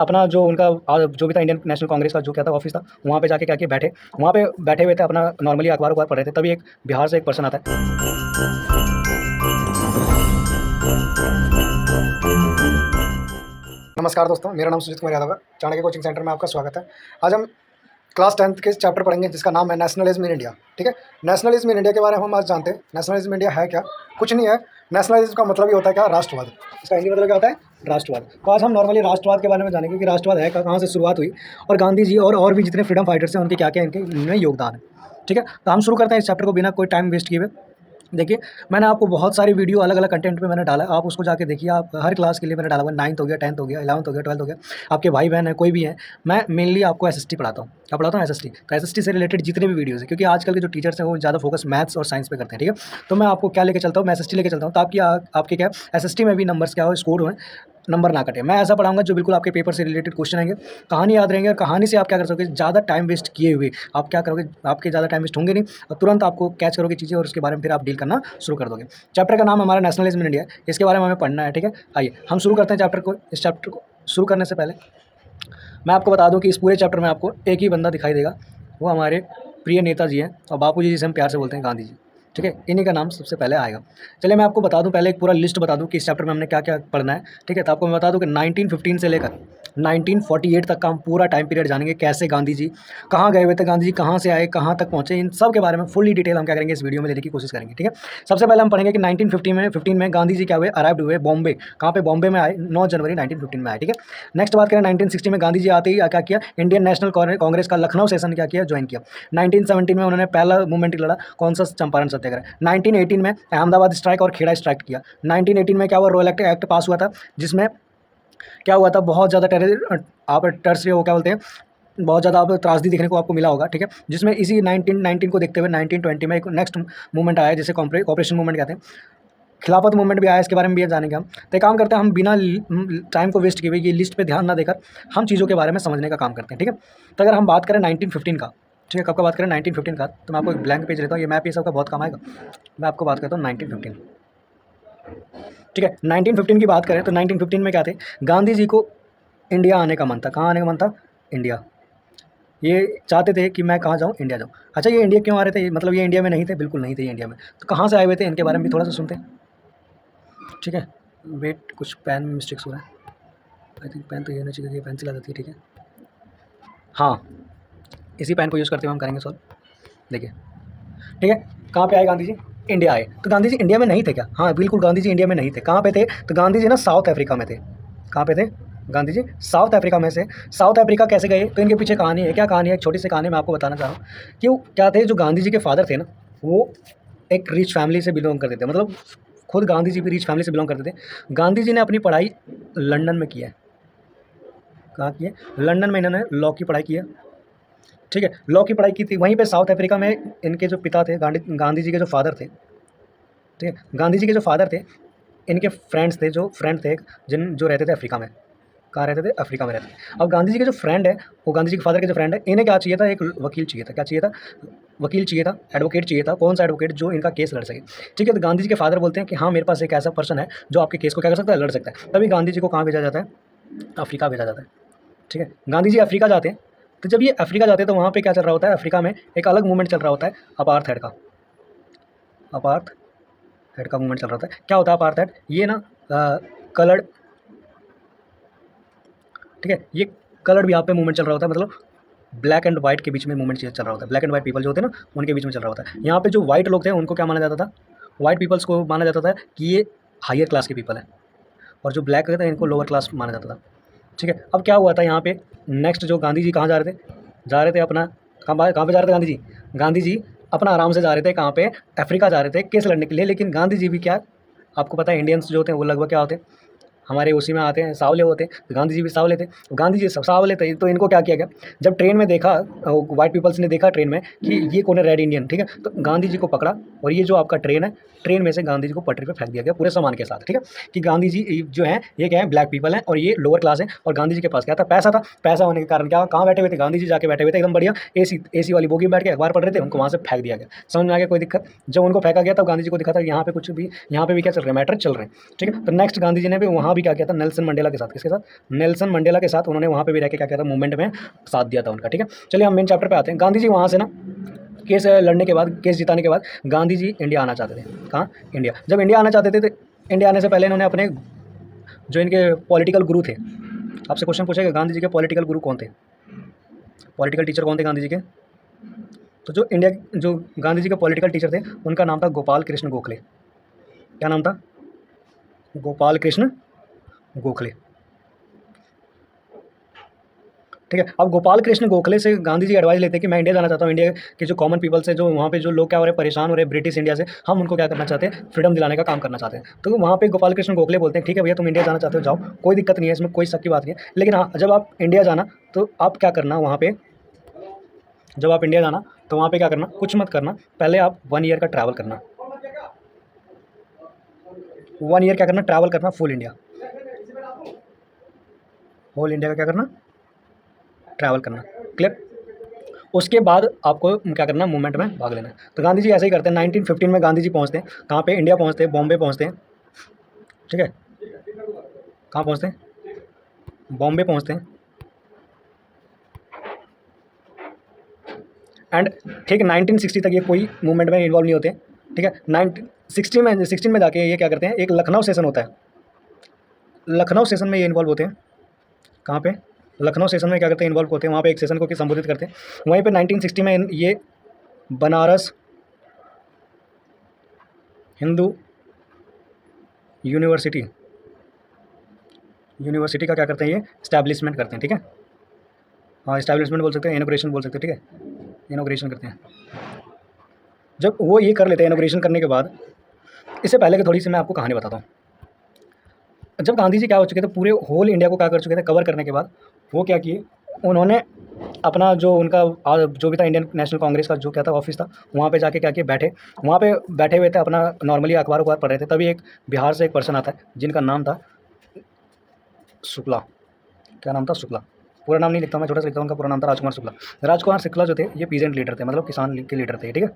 अपना जो उनका जो भी था इंडियन नेशनल कांग्रेस का जो क्या था ऑफिस था, वहाँ पे जाके क्या किया, बैठे वहाँ पे बैठे हुए थे, अपना नॉर्मली अखबार पढ़ रहे थे। तभी एक बिहार से एक पर्सन आता है। नमस्कार दोस्तों, मेरा नाम सुजीत कुमार यादव है। चाणक्य कोचिंग सेंटर में आपका स्वागत है। आज हम क्लास 10th के चैप्टर पढ़ेंगे जिसका नाम है नेशनलिज्म इन इंडिया। ठीक है, नेशनलिज्म इन इंडिया के बारे में हम आज जानते हैं। नेशनलिज्म इंडिया है क्या? कुछ नहीं है। नेशनलिज्म का मतलब ही होता है क्या? राष्ट्रवाद। इसका हिंदी मतलब क्या होता है? राष्ट्रवाद। तो आज हम नॉर्मली राष्ट्रवाद के बारे में जानेंगे कि राष्ट्रवाद है कहाँ से शुरुआत हुई, और गांधी जी और भी जितने फ्रीडम फाइटर्स हैं उनके क्या क्या इनमें योगदान है। ठीक है, तो हम शुरू करते हैं इस चैप्टर को बिना कोई टाइम वेस्ट किए हुए। देखिए, मैंने आपको बहुत सारी वीडियो अलग अलग कंटेंट पे मैंने डाला है, आप उसको जाके देखिए। आप हर क्लास के लिए मैंने डाला हुआ है, 9th हो गया, 10th हो गया, 11th हो गया, 12th हो गया। आपके भाई बहन है, कोई भी है, मैं मेनली आपको एसएसटी पढ़ाता हूँ। क्या पढ़ाता हूँ? एसएसटी। तो एसएसटी से रिलेटेड जितने भी वीडियोज़ हैं, क्योंकि आजकल के जो टीचर्स हैं वो ज़्यादा फोकस मैथ्स और साइंस पे करते हैं। ठीक है, तो मैं आपको क्या लेके चलता हूँ? मैं एसएसटी लेके चलता हूँ, ताकि आपके क्या एसएसटी में भी नंबर्स क्या हो, स्कोर हो, नंबर ना कटे। मैं ऐसा पढ़ाऊंगा जो बिल्कुल आपके पेपर से रिलेटेड क्वेश्चन आएंगे, कहानी याद रहेंगे, और कहानी से आप क्या कर सकोगे, ज़्यादा टाइम वेस्ट किए हुए आप क्या करोगे, आपके ज़्यादा टाइम वेस्ट होंगे नहीं, और तुरंत आपको कैच करोगे चीज़ें, और उसके बारे में फिर आप डील करना शुरू कर दोगे। चैप्टर का नाम हमारा नेशनलिज्म इन इंडिया, इसके बारे में हमें पढ़ना है। ठीक है, आइए हम शुरू करते हैं चैप्टर को। इस चैप्टर को शुरू करने से पहले मैं आपको बता दूं कि इस पूरे चैप्टर में आपको एक ही बंदा दिखाई देगा, वो हमारे प्रिय नेताजी हैं, और बापू जी जिसे हम प्यार से बोलते हैं, गांधी जी। ठीक है, इन्हीं का नाम सबसे पहले आएगा। चलिए मैं आपको बता दूं, पहले एक पूरा लिस्ट बता दूं कि इस चैप्टर में हमने क्या क्या पढ़ना है। ठीक है, तो आपको मैं बता दूं कि 1915 से लेकर 1948 तक का हम पूरा टाइम पीरियड जानेंगे। कैसे गांधी जी कहाँ गए हुए थे, गांधी जी कहाँ से आए, कहाँ तक पहुँचे, इन सब के बारे में फुल्ली डिटेल हम क्या करेंगे, इस वीडियो में देने की कोशिश करेंगे। ठीक है, सबसे पहले हम पढ़ेंगे कि 1915 में गांधी जी क्या हुए, अराइव्ड हुए बॉम्बे। कहाँ पे? बॉम्बे में आए, 9 जनवरी 1915 में आए। ठीक है, नेक्स्ट बात करें 1960 में गांधी जी आते ही क्या किया, इंडियन नेशनल कांग्रेस का लखनऊ सेशन क्या किया, ज्वाइन किया। 1917 में उन्होंने पहला मूवमेंट लड़ा, कौन सा? चंपारण सत्याग्रह। 1918 में अहमदाबाद स्ट्राइक और खेड़ा स्ट्राइक किया। 1918 में क्या हुआ, रॉयल एक्ट पास हुआ था, जिसमें क्या हुआ था, बहुत ज़्यादा आप टेरर वो क्या बोलते हैं, बहुत ज़्यादा आप त्रासदी देखने को आपको मिला होगा। ठीक है, जिसमें इसी 1919 को देखते हुए 1920 में एक नेक्स्ट मूवमेंट आया, जिसे कॉपरेशन मूवमेंट कहते हैं। खिलाफत मूवमेंट भी आया, इसके बारे में भी जानेंगे हम। तो एक काम करते हैं, हम बिना टाइम को वेस्ट किए हुए, ये लिस्ट पे ध्यान ना देकर हम चीज़ों के बारे में समझने का काम करते हैं। ठीक है, तो अगर हम बात करें 1915 का, ठीक है, कब का बात करें 1915 का, तो मैं आपको एक ब्लैंक पेज लेता हूँ, ये मैप ये सबका बहुत काम आएगा। मैं आपको बात करता हूँ 1915। ठीक है, 1915 की बात करें तो 1915 में क्या थे, गांधी जी को इंडिया आने का मन था। कहाँ आने का मन था? इंडिया। ये चाहते थे कि मैं कहाँ जाऊँ, इंडिया जाऊँ। अच्छा, ये इंडिया क्यों आ रहे थे? मतलब ये इंडिया में नहीं थे? बिल्कुल नहीं थे ये इंडिया में। तो कहाँ से आए हुए थे, इनके बारे में भी थोड़ा सा सुनते हैं। ठीक है, वेट, कुछ पेन में मिस्टेक्स हो रहा है। आई थिंक पेन तो ये होना चाहिए, पेंसिल आ जाती है। ठीक है, हाँ, इसी पेन को यूज़ करते हुए हम करेंगे सॉल्व। देखिए, ठीक है, कहाँ पे आए गांधी जी? इंडिया आए। तो गांधी जी इंडिया में नहीं थे क्या? हाँ बिल्कुल, गांधी जी इंडिया में नहीं थे। कहाँ पे थे? तो गांधी जी ना साउथ अफ्रीका में थे। कहाँ पे थे गांधी जी? साउथ अफ्रीका में से। साउथ अफ्रीका कैसे गए? तो इनके पीछे कहानी है। क्या कहानी है? एक छोटी सी कहानी मैं आपको बताना चाह रहा हूँ कि वो क्या थे, जो गांधी जी के फादर थे ना, वो एक रिच फैमिली से बिलोंग करते थे। मतलब खुद गांधी जी भी रिच फैमिली से बिलोंग करते थे। गांधी जी ने अपनी पढ़ाई लंदन में की है। कहाँ की है? लंदन में इन्होंने लॉ की पढ़ाई की है। ठीक है, लॉ की पढ़ाई की थी। वहीं पे साउथ अफ्रीका में इनके जो पिता थे, गांधी जी के जो फादर थे, ठीक है, गांधी जी के जो फादर थे, इनके फ्रेंड्स थे, जो फ्रेंड थे जिन जो रहते थे अफ्रीका में। कहाँ रहते थे? अफ्रीका में रहते थे। अब गांधी जी के जो फ्रेंड है, वो गांधी जी के फादर के जो फ्रेंड है, इन्हें क्या चाहिए था? एक वकील चाहिए था। क्या चाहिए था? वकील चाहिए था, एडवोकेट चाहिए था। कौन सा एडवोकेट? जो इनका केस लड़ सके। ठीक है, तो गांधी जी के फादर बोलते हैं कि हाँ, मेरे पास एक ऐसा पर्सन है जो आपके केस को क्या कर सकता है, लड़ सकता है। तभी गांधी जी को कहाँ भेजा जाता है? अफ्रीका भेजा जाता है। ठीक है, गांधी जी अफ्रीका जाते हैं। तो जब ये अफ्रीका जाते हैं तो वहाँ पे क्या चल रहा होता है? अफ्रीका में एक अलग मूवमेंट चल रहा होता है, अपार्थाइड का। अपार्थाइड का मूवमेंट चल रहा होता है। क्या होता है अपार्थाइड? ये ना कलर्ड, ठीक है, ये कलर्ड भी यहाँ पे मूवमेंट चल रहा होता है। मतलब ब्लैक एंड वाइट के बीच में मूवमेंट चल रहा होता है। ब्लैक एंड वाइट पीपल जो होते हैं ना, उनके बीच में चल रहा होता है। यहाँ पे जो वाइट लोग थे उनको क्या माना जाता था? वाइट पीपल्स को माना जाता था कि ये हायर क्लास के पीपल है, और जो ब्लैक थे इनको लोअर क्लास माना जाता था। ठीक है, अब क्या हुआ था यहाँ पे, नेक्स्ट जो गांधी जी कहाँ जा रहे थे? जा रहे थे अपना, कहाँ पे जा रहे थे गांधी जी? गांधी जी अपना आराम से जा रहे थे। कहाँ पे? अफ्रीका जा रहे थे केस लड़ने के लिए। लेकिन गांधी जी भी क्या, आपको पता है इंडियंस जो होते हैं वो लगभग क्या होते हैं, हमारे उसी में आते हैं, सावले होते हैं। तो गांधी जी भी सावले थे। गांधी जी सब सावले थे, तो इनको क्या किया गया, जब ट्रेन में देखा, वाइट पीपल्स ने देखा ट्रेन में कि ये कौन है, रेड इंडियन, ठीक है, तो गांधी जी को पकड़ा, और ये जो आपका ट्रेन है, ट्रेन में से गांधी जी को पटरी पर फेंक दिया गया पूरे सामान के साथ। ठीक है, कि गांधी जी जो हैं ये क्या है, ब्लैक पीपल हैं, और ये लोअर क्लास है। और गांधी जी के पास क्या था? पैसा था। पैसा होने के कारण क्या, कहाँ बैठे हुए थे गांधी जी? जाके बैठे हुए थे एकदम बढ़िया एसी वाली बोगी में बैठ के अखबार पढ़ रहे थे। उनको वहाँ से फेंक दिया गया। समझ में आ गया? कोई दिक्कत? जब उनको फेंका गया तब गांधी जी को दिखा था यहाँ पे कुछ भी, यहाँ पे भी क्या चल रहा है, मैटर चल रहे हैं। ठीक है, तो नेक्स्ट गांधी जी ने भी वहाँ भी क्या किया था, नेल्सन मंडेला के साथ। किसके साथ? नेल्सन मंडेला के साथ उन्होंने वहाँ पे भी रह के क्या किया था, मूवमेंट में साथ दिया था उनका। ठीक है, चलिए हम मेन चैप्टर पे आते हैं। गांधी जी वहाँ से ना केस लड़ने के बाद, केस जिताने के बाद गांधी जी इंडिया आना चाहते थे। कहाँ? इंडिया। जब इंडिया आना चाहते थे तो इंडिया आने से पहले इन्होंने अपने जो इनके पॉलिटिकल गुरु थे, आपसे क्वेश्चन पूछेगा गांधी जी के पॉलिटिकल गुरु कौन थे, पॉलिटिकल टीचर कौन थे गांधी जी के? तो जो गांधी जी के पॉलिटिकल टीचर थे उनका नाम था गोपाल कृष्ण गोखले। क्या नाम था? गोपाल कृष्ण गोखले। ठीक है, अब गोपाल कृष्ण गोखले से गांधी जी एडवाइस लेते हैं कि मैं इंडिया जाना चाहता हूँ। इंडिया के जो कॉमन पीपल्स है, जो वहाँ पे जो लोग क्या हो रहे हैं, परेशान हो रहे हैं ब्रिटिश इंडिया से, हम उनको क्या करना चाहते हैं, फ्रीडम दिलाने का काम करना चाहते हैं। तो वहाँ पे गोपाल कृष्ण गोखले बोलते हैं ठीक है भैया, तुम इंडिया जाना चाहते हो जाओ, कोई दिक्कत नहीं है, इसमें कोई शक की बात नहीं है। लेकिन हाँ, जब आप इंडिया जाना तो आप क्या करना वहाँ पे, जब आप इंडिया जाना तो वहाँ पे क्या करना, कुछ मत करना, पहले आप 1 ईयर का ट्रैवल करना। 1 ईयर क्या करना, ट्रैवल करना फुल इंडिया, होल इंडिया का क्या करना, ट्रैवल करना। क्लियर? उसके बाद आपको क्या करना, मूवमेंट में भाग लेना है। तो गांधी जी ऐसे ही करते हैं। 1915 में गांधी जी पहुंचते हैं। कहाँ पे? इंडिया पहुंचते हैं, बॉम्बे पहुंचते हैं। ठीक है, कहाँ पहुंचते हैं? बॉम्बे पहुंचते हैं। एंड ठीक है, 1960 तक ये कोई मूवमेंट में इन्वॉल्व नहीं होते। ठीक है, 1916 में जाके ये क्या करते हैं, एक लखनऊ सेशन होता है, लखनऊ सेशन में ये इन्वॉल्व होते हैं। कहाँ पे? लखनऊ सेशन में क्या करते हैं, इन्वॉल्व होते हैं। वहाँ पे एक सेशन को संबोधित करते हैं। वहीं पे 1960 में ये बनारस हिंदू यूनिवर्सिटी का क्या करते हैं, ये इस्टेब्लिशमेंट करते हैं। ठीक है, हाँ इस्टेब्लिशमेंट बोल सकते हैं, इनोग्रेशन बोल सकते हैं। ठीक है, इनोग्रेशन करते हैं। जब वो ये कर लेते हैं इनोग्रेशन करने के बाद, इससे पहले कि थोड़ी सी मैं आपको कहानी बताता हूँ। जब गांधी जी क्या हो चुके थे, पूरे होल इंडिया को क्या कर चुके थे, कवर करने के बाद वो क्या किए, उन्होंने अपना जो उनका जो भी था इंडियन नेशनल कांग्रेस का जो क्या था ऑफिस था, वहाँ पे जाके क्या किए, बैठे। वहाँ पे बैठे हुए थे, अपना नॉर्मली अखबार पढ़ रहे थे। तभी एक बिहार से एक पर्सन आता है जिनका नाम था शुक्ला। क्या नाम था? शुक्ला। पूरा नाम नहीं लिखता मैं, छोटा सा लिखता हूँ। उनका पूरा नाम था राजकुमार शुक्ला। राजकुमार शुक्ला जो थे ये पीजेंट लीडर थे, मतलब किसान के लीडर थे। ठीक है,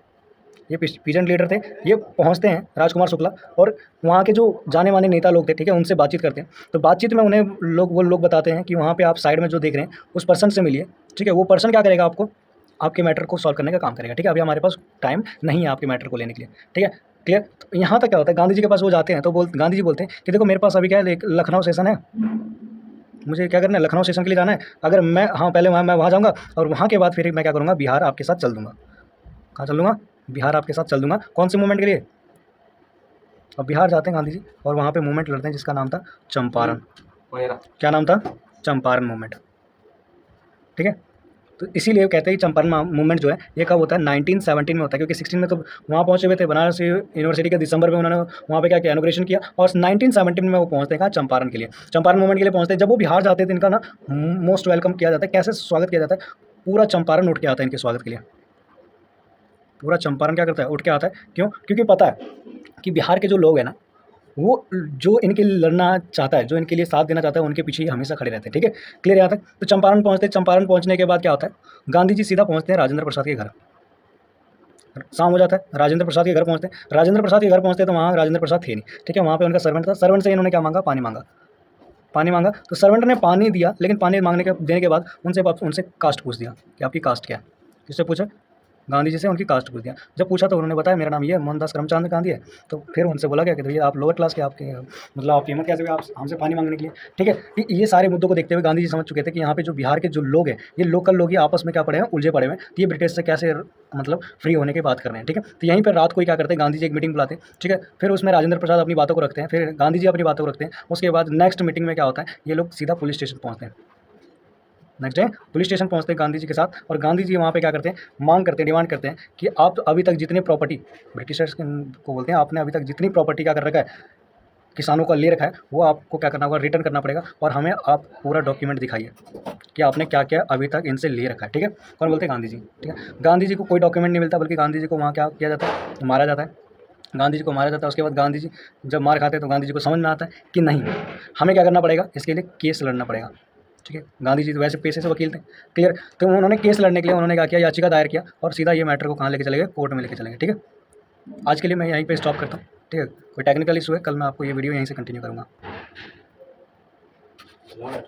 ये पीजेंट लीडर थे। ये पहुंचते हैं राजकुमार शुक्ला, और वहाँ के जो जाने माने नेता लोग थे, ठीक है, उनसे बातचीत करते हैं। तो बातचीत में उन्हें वो लोग बताते हैं कि वहाँ पे आप साइड में जो देख रहे हैं उस पर्सन से मिलिए। ठीक है, वो पर्सन क्या करेगा, आपको आपके मैटर को सॉल्व करने का काम करेगा। ठीक है, अभी हमारे पास टाइम नहीं है आपके मैटर को लेने के लिए। ठीक है, क्लियर? तो यहाँ तक क्या होता है, गांधी जी के पास वो जाते हैं तो गांधी जी बोलते हैं कि देखो मेरे पास अभी क्या है, लखनऊ सेशन है, मुझे क्या करना है, लखनऊ सेशन के लिए जाना है। अगर मैं, हाँ पहले मैं वहाँ जाऊँगा, और वहाँ के बाद फिर मैं क्या करूँगा, बिहार आपके साथ चल दूँगा। कहाँ चल दूँगा? बिहार आपके साथ चल दूँगा। कौन से मूवमेंट के लिए? अब बिहार जाते हैं गांधी जी, और वहाँ पे मूवमेंट लड़ते हैं जिसका नाम था चंपारण। क्या नाम था? चंपारण मूवमेंट। ठीक है, तो इसीलिए कहते हैं कि चंपारण मूवमेंट जो है ये कब होता है, 1917 में होता है। क्योंकि 16 में तो वहाँ पहुँचे हुए थे, बनारस यूनिवर्सिटी के दिसंबर में उन्होंने वहाँ पे क्या किया, इनॉग्रेशन किया, और 1917 में वो पहुँचते हैं कहाँ, चंपारण के लिए, चंपारण मूवमेंट के लिए पहुँचते हैं। जब वो बिहार जाते थे, इनका ना मोस्ट वेलकम किया जाता है। कैसे स्वागत किया जाता है, पूरा चंपारण उठ के आता है इनके स्वागत के लिए। पूरा चंपारण क्या करता है, उठ के आता है। क्यों? क्योंकि पता है कि बिहार के जो लोग हैं ना, वो जो इनके लिए लड़ना चाहता है, जो इनके लिए साथ देना चाहता है, उनके पीछे ही हमेशा खड़े रहते हैं। ठीक है, क्लियर यहाँ तक? तो चंपारण पहुँचते हैं। चंपारण पहुँचने के बाद क्या होता है, गांधी जी सीधा पहुँचते हैं राजेंद्र प्रसाद के घर। शाम हो जाता है, राजेंद्र प्रसाद के घर पहुँचते हैं। राजेंद्र प्रसाद के घर पहुँचते हैं तो वहाँ राजेंद्र प्रसाद थे नहीं। ठीक है, वहाँ पे उनका सर्वेंट था। सर्वेंट से इन्होंने क्या मांगा, पानी मांगा। पानी मांगा तो सर्वेंट ने पानी दिया, लेकिन पानी मांगने के देने के बाद उनसे कास्ट पूछ दिया कि आपकी कास्ट क्या है। किससे पूछा? गांधी जी से उनकी कास्ट पूछ दिया। जब पूछा तो उन्होंने बताया मेरा नाम ये है, मोहनदास करमचंद गांधी है। तो फिर उनसे बोला गया कि भैया आप लोअर क्लास के, आपके मतलब आपकी हिम्मत कैसे हुई आप हमसे पानी मांगने के लिए। ठीक है, ये सारे मुद्दों को देखते हुए गांधी जी समझ चुके थे कि यहाँ पे जो बिहार के जो लोग हैं, ये लोकल लोग ही आपस में क्या पड़े हैं, उलझे पड़े हैं। तो ये ब्रिटिश से कैसे मतलब फ्री होने की बात कर रहे हैं। ठीक है, तो यहीं पर रात को ही क्या करते हैं, गांधी जी एक मीटिंग बुलाते हैं। ठीक है, फिर उसमें राजेंद्र प्रसाद अपनी बातों को रखते हैं, फिर गांधी जी अपनी बातों को रखते हैं। उसके बाद नेक्स्ट मीटिंग में क्या होता है, ये लोग सीधा पुलिस स्टेशन पहुँचते हैं। नेक्स्ट डे पुलिस स्टेशन पहुंचते हैं गांधी जी के साथ, और गांधी जी वहाँ पे क्या करते हैं, मांग करते हैं, डिमांड करते हैं कि आप अभी तक जितनी प्रॉपर्टी, ब्रिटिशर्स को बोलते हैं, आपने अभी तक जितनी प्रॉपर्टी क्या कर रखा है, किसानों का ले रखा है, वो आपको क्या करना होगा, रिटर्न करना पड़ेगा। और हमें आप पूरा डॉक्यूमेंट दिखाइए कि आपने क्या क्या अभी तक इनसे ले रखा है। ठीक है, कौन बोलते हैं? गांधी जी। ठीक है, गांधी जी को कोई डॉक्यूमेंट नहीं मिलता, बल्कि गांधी जी को वहाँ क्या किया जाता है, मारा जाता है। गांधी जी को मारा जाता है। उसके बाद गांधी जी जब मार खाते हैं तो गांधी जी को समझ में आता है कि नहीं, हमें क्या करना पड़ेगा, इसके लिए केस लड़ना पड़ेगा। ठीक है, गांधी जी तो वैसे पेशे से वकील थे। क्लियर? तो उन्होंने केस लड़ने के लिए उन्होंने क्या किया, याचिका दायर किया, और सीधा ये मैटर को कहाँ लेके चले गए, कोर्ट में लेके चले गए। ठीक है, आज के लिए मैं यहीं पे स्टॉप करता हूँ। ठीक है, कोई टेक्निकल इशू है, कल मैं आपको ये वीडियो यहीं से कंटिन्यू करूँगा। मोहन